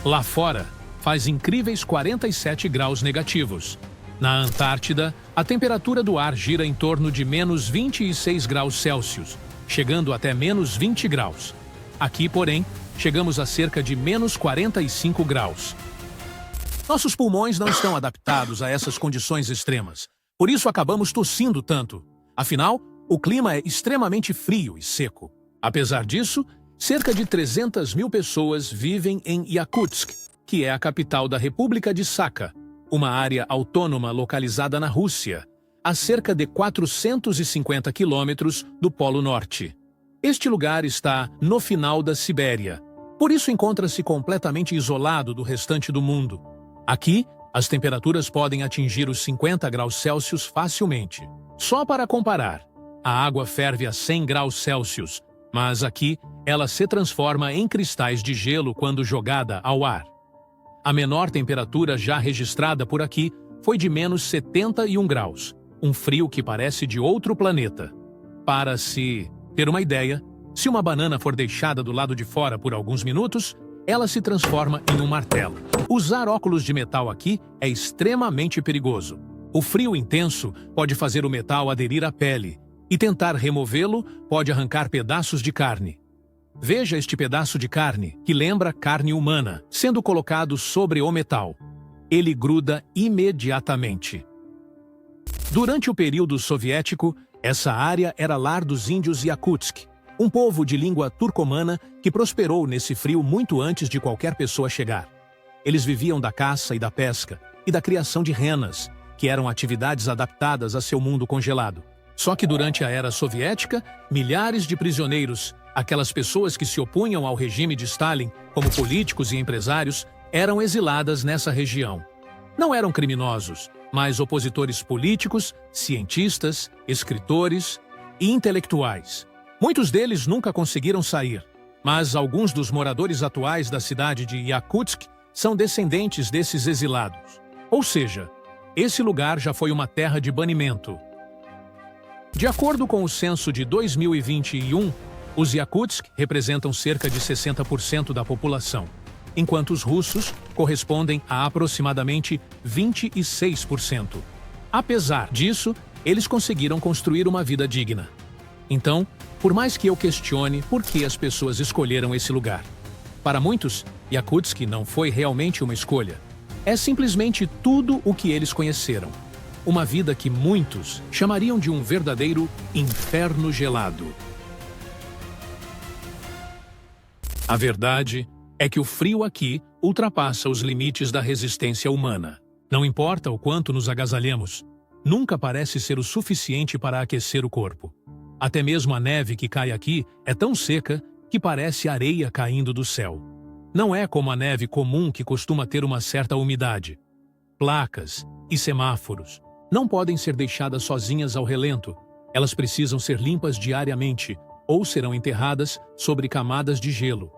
Lá fora, faz incríveis 47 graus negativos. Na Antártida, a temperatura do ar gira em torno de menos 26 graus Celsius, chegando até menos 20 graus. Aqui, porém, chegamos a cerca de menos 45 graus. Nossos pulmões não estão adaptados a essas condições extremas, por isso acabamos tossindo tanto. Afinal, o clima é extremamente frio e seco. Apesar disso, cerca de 300 mil pessoas vivem em Yakutsk, que é a capital da República de Sakha, uma área autônoma localizada na Rússia, a cerca de 450 quilômetros do Polo Norte. Este lugar está no final da Sibéria, por isso encontra-se completamente isolado do restante do mundo. Aqui, as temperaturas podem atingir os 50 graus Celsius facilmente. Só para comparar, a água ferve a 100 graus Celsius, mas aqui ela se transforma em cristais de gelo quando jogada ao ar. A menor temperatura já registrada por aqui foi de menos 71 graus, um frio que parece de outro planeta. Para se ter uma ideia, se uma banana for deixada do lado de fora por alguns minutos, ela se transforma em um martelo. Usar óculos de metal aqui é extremamente perigoso. O frio intenso pode fazer o metal aderir à pele, e tentar removê-lo pode arrancar pedaços de carne. Veja este pedaço de carne, que lembra carne humana, sendo colocado sobre o metal. Ele gruda imediatamente. Durante o período soviético, essa área era lar dos índios Yakutsk, um povo de língua turcomana que prosperou nesse frio muito antes de qualquer pessoa chegar. Eles viviam da caça e da pesca, e da criação de renas, que eram atividades adaptadas a seu mundo congelado. Só que durante a era soviética, milhares de prisioneiros, aquelas pessoas que se opunham ao regime de Stalin, como políticos e empresários, eram exiladas nessa região. Não eram criminosos, mas opositores políticos, cientistas, escritores e intelectuais. Muitos deles nunca conseguiram sair, mas alguns dos moradores atuais da cidade de Yakutsk são descendentes desses exilados. Ou seja, esse lugar já foi uma terra de banimento. De acordo com o censo de 2021, os Yakutsk representam cerca de 60% da população, enquanto os russos correspondem a aproximadamente 26%. Apesar disso, eles conseguiram construir uma vida digna. Então, por mais que eu questione por que as pessoas escolheram esse lugar, para muitos, Yakutsk não foi realmente uma escolha. É simplesmente tudo o que eles conheceram. Uma vida que muitos chamariam de um verdadeiro inferno gelado. A verdade é que o frio aqui ultrapassa os limites da resistência humana. Não importa o quanto nos agasalhemos, nunca parece ser o suficiente para aquecer o corpo. Até mesmo a neve que cai aqui é tão seca que parece areia caindo do céu. Não é como a neve comum que costuma ter uma certa umidade. Placas e semáforos não podem ser deixadas sozinhas ao relento. Elas precisam ser limpas diariamente ou serão enterradas sobre camadas de gelo.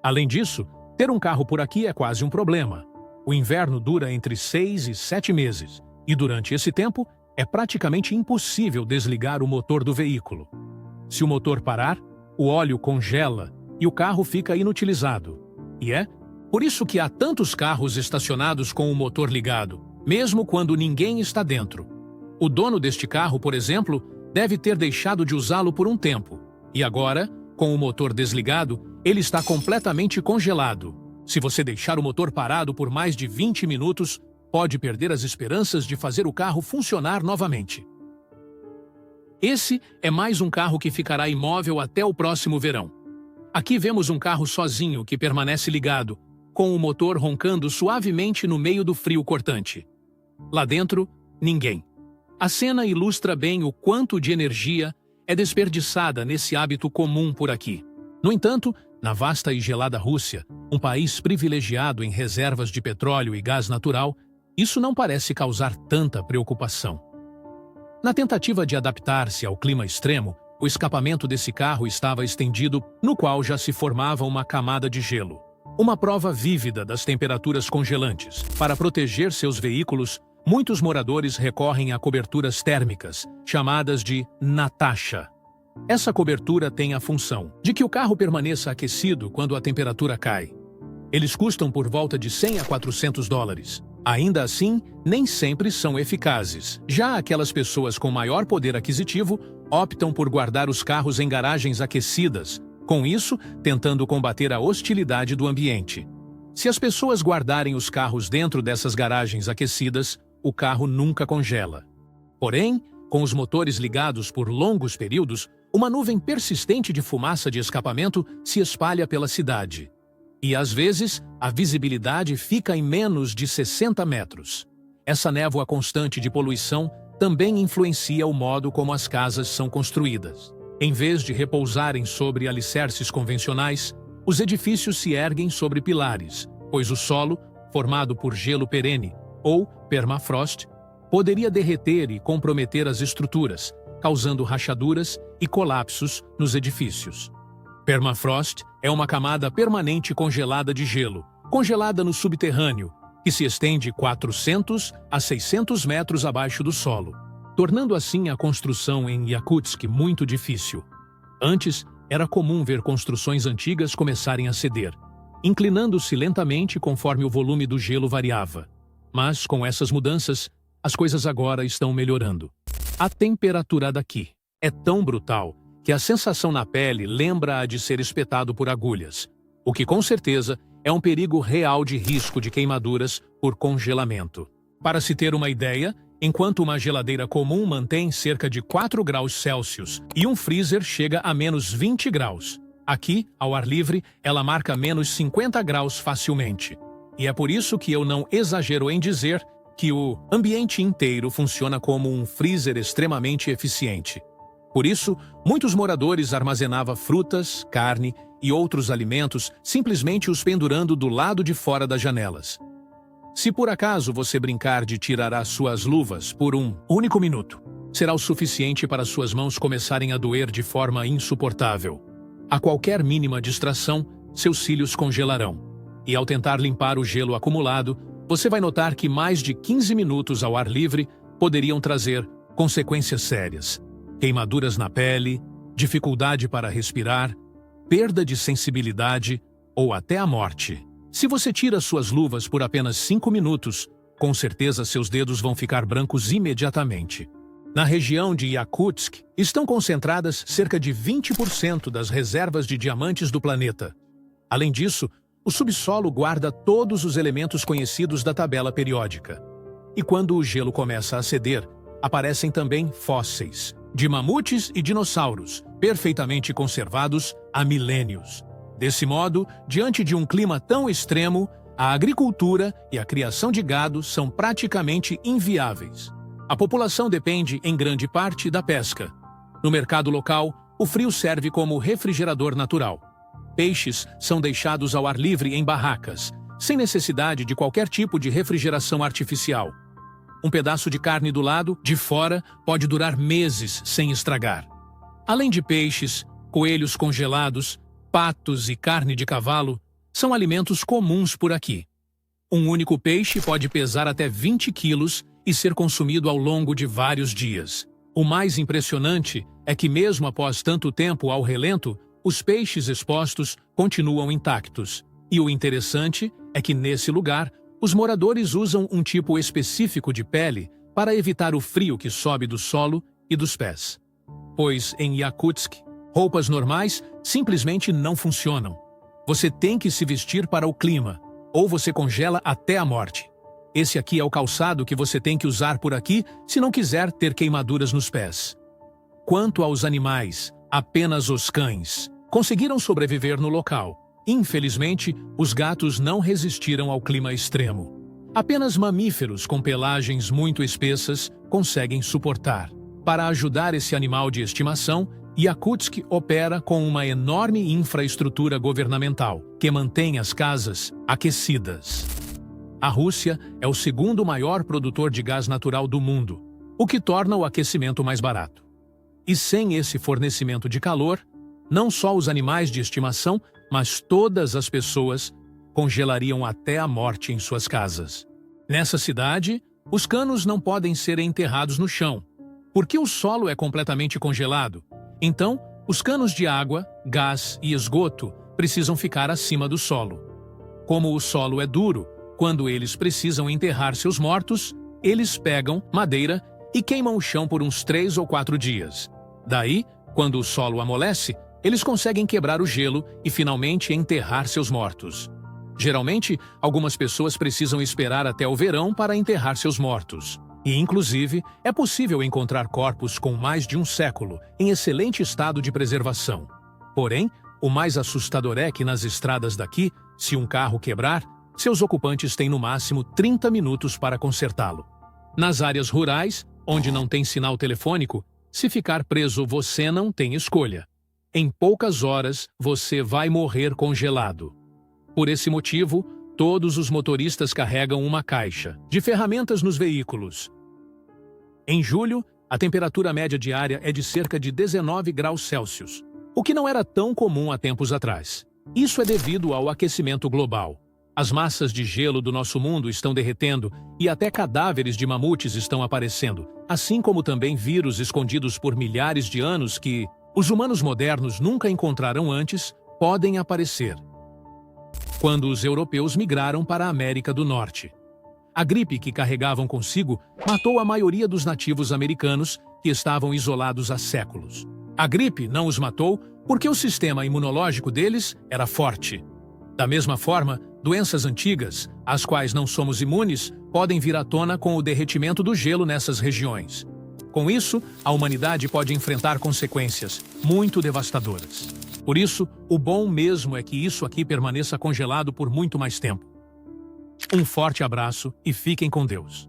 Além disso, ter um carro por aqui é quase um problema. O inverno dura entre 6 e 7 meses, e durante esse tempo é praticamente impossível desligar o motor do veículo. Se o motor parar, o óleo congela e o carro fica inutilizado. E é por isso que há tantos carros estacionados com o motor ligado, mesmo quando ninguém está dentro. O dono deste carro, por exemplo, deve ter deixado de usá-lo por um tempo. E agora, com o motor desligado, ele está completamente congelado. Se você deixar o motor parado por mais de 20 minutos, pode perder as esperanças de fazer o carro funcionar novamente. Esse é mais um carro que ficará imóvel até o próximo verão. Aqui vemos um carro sozinho que permanece ligado, com o motor roncando suavemente no meio do frio cortante. Lá dentro, ninguém. A cena ilustra bem o quanto de energia é desperdiçada nesse hábito comum por aqui. No entanto, na vasta e gelada Rússia, um país privilegiado em reservas de petróleo e gás natural, isso não parece causar tanta preocupação. Na tentativa de adaptar-se ao clima extremo, o escapamento desse carro estava estendido, no qual já se formava uma camada de gelo. Uma prova vívida das temperaturas congelantes. Para proteger seus veículos, muitos moradores recorrem a coberturas térmicas, chamadas de Natasha. Essa cobertura tem a função de que o carro permaneça aquecido quando a temperatura cai. Eles custam por volta de 100 a 400 dólares. Ainda assim, nem sempre são eficazes. Já aquelas pessoas com maior poder aquisitivo optam por guardar os carros em garagens aquecidas, com isso, tentando combater a hostilidade do ambiente. Se as pessoas guardarem os carros dentro dessas garagens aquecidas, o carro nunca congela. Porém, com os motores ligados por longos períodos, uma nuvem persistente de fumaça de escapamento se espalha pela cidade. E, às vezes, a visibilidade fica em menos de 60 metros. Essa névoa constante de poluição também influencia o modo como as casas são construídas. Em vez de repousarem sobre alicerces convencionais, os edifícios se erguem sobre pilares, pois o solo, formado por gelo perene, ou permafrost, poderia derreter e comprometer as estruturas, causando rachaduras e colapsos nos edifícios. Permafrost é uma camada permanente congelada de gelo, congelada no subterrâneo, que se estende 400 a 600 metros abaixo do solo, tornando assim a construção em Yakutsk muito difícil. Antes, era comum ver construções antigas começarem a ceder, inclinando-se lentamente conforme o volume do gelo variava. Mas, com essas mudanças, as coisas agora estão melhorando. A temperatura daqui é tão brutal que a sensação na pele lembra a de ser espetado por agulhas, o que com certeza é um perigo real de risco de queimaduras por congelamento. Para se ter uma ideia, enquanto uma geladeira comum mantém cerca de 4 graus Celsius e um freezer chega a menos 20 graus, aqui, ao ar livre, ela marca menos 50 graus facilmente. E é por isso que eu não exagero em dizer que o ambiente inteiro funciona como um freezer extremamente eficiente. Por isso, muitos moradores armazenavam frutas, carne e outros alimentos simplesmente os pendurando do lado de fora das janelas. Se por acaso você brincar de tirar as suas luvas por um único minuto, será o suficiente para suas mãos começarem a doer de forma insuportável. A qualquer mínima distração, seus cílios congelarão. E ao tentar limpar o gelo acumulado, você vai notar que mais de 15 minutos ao ar livre poderiam trazer consequências sérias. Queimaduras na pele, dificuldade para respirar, perda de sensibilidade ou até a morte. Se você tira suas luvas por apenas 5 minutos, com certeza seus dedos vão ficar brancos imediatamente. Na região de Yakutsk, estão concentradas cerca de 20% das reservas de diamantes do planeta. Além disso, o subsolo guarda todos os elementos conhecidos da tabela periódica. E quando o gelo começa a ceder, aparecem também fósseis de mamutes e dinossauros, perfeitamente conservados há milênios. Desse modo, diante de um clima tão extremo, a agricultura e a criação de gado são praticamente inviáveis. A população depende, em grande parte, da pesca. No mercado local, o frio serve como refrigerador natural. Peixes são deixados ao ar livre em barracas, sem necessidade de qualquer tipo de refrigeração artificial. Um pedaço de carne do lado, de fora, pode durar meses sem estragar. Além de peixes, coelhos congelados, patos e carne de cavalo, são alimentos comuns por aqui. Um único peixe pode pesar até 20 quilos e ser consumido ao longo de vários dias. O mais impressionante é que mesmo após tanto tempo ao relento, os peixes expostos continuam intactos. E o interessante é que nesse lugar, os moradores usam um tipo específico de pele para evitar o frio que sobe do solo e dos pés. Pois em Yakutsk, roupas normais simplesmente não funcionam. Você tem que se vestir para o clima, ou você congela até a morte. Esse aqui é o calçado que você tem que usar por aqui se não quiser ter queimaduras nos pés. Quanto aos animais, apenas os cães conseguiram sobreviver no local. Infelizmente, os gatos não resistiram ao clima extremo. Apenas mamíferos com pelagens muito espessas conseguem suportar. Para ajudar esse animal de estimação, Yakutsk opera com uma enorme infraestrutura governamental que mantém as casas aquecidas. A Rússia é o segundo maior produtor de gás natural do mundo, o que torna o aquecimento mais barato. E sem esse fornecimento de calor, não só os animais de estimação, mas todas as pessoas congelariam até a morte em suas casas. Nessa cidade, os canos não podem ser enterrados no chão, porque o solo é completamente congelado. Então, os canos de água, gás e esgoto precisam ficar acima do solo. Como o solo é duro, quando eles precisam enterrar seus mortos, eles pegam madeira e queimam o chão por uns 3 ou 4 dias. Daí, quando o solo amolece, eles conseguem quebrar o gelo e finalmente enterrar seus mortos. Geralmente, algumas pessoas precisam esperar até o verão para enterrar seus mortos. E, inclusive, é possível encontrar corpos com mais de um século, em excelente estado de preservação. Porém, o mais assustador é que nas estradas daqui, se um carro quebrar, seus ocupantes têm no máximo 30 minutos para consertá-lo. Nas áreas rurais, onde não tem sinal telefônico, se ficar preso você não tem escolha. Em poucas horas, você vai morrer congelado. Por esse motivo, todos os motoristas carregam uma caixa de ferramentas nos veículos. Em julho, a temperatura média diária é de cerca de 19 graus Celsius, o que não era tão comum há tempos atrás. Isso é devido ao aquecimento global. As massas de gelo do nosso mundo estão derretendo e até cadáveres de mamutes estão aparecendo, assim como também vírus escondidos por milhares de anos que os humanos modernos nunca encontraram antes podem aparecer. Quando os europeus migraram para a América do Norte, a gripe que carregavam consigo matou a maioria dos nativos americanos que estavam isolados há séculos. A gripe não os matou porque o sistema imunológico deles era forte. Da mesma forma, doenças antigas, às quais não somos imunes, podem vir à tona com o derretimento do gelo nessas regiões. Com isso, a humanidade pode enfrentar consequências muito devastadoras. Por isso, o bom mesmo é que isso aqui permaneça congelado por muito mais tempo. Um forte abraço e fiquem com Deus.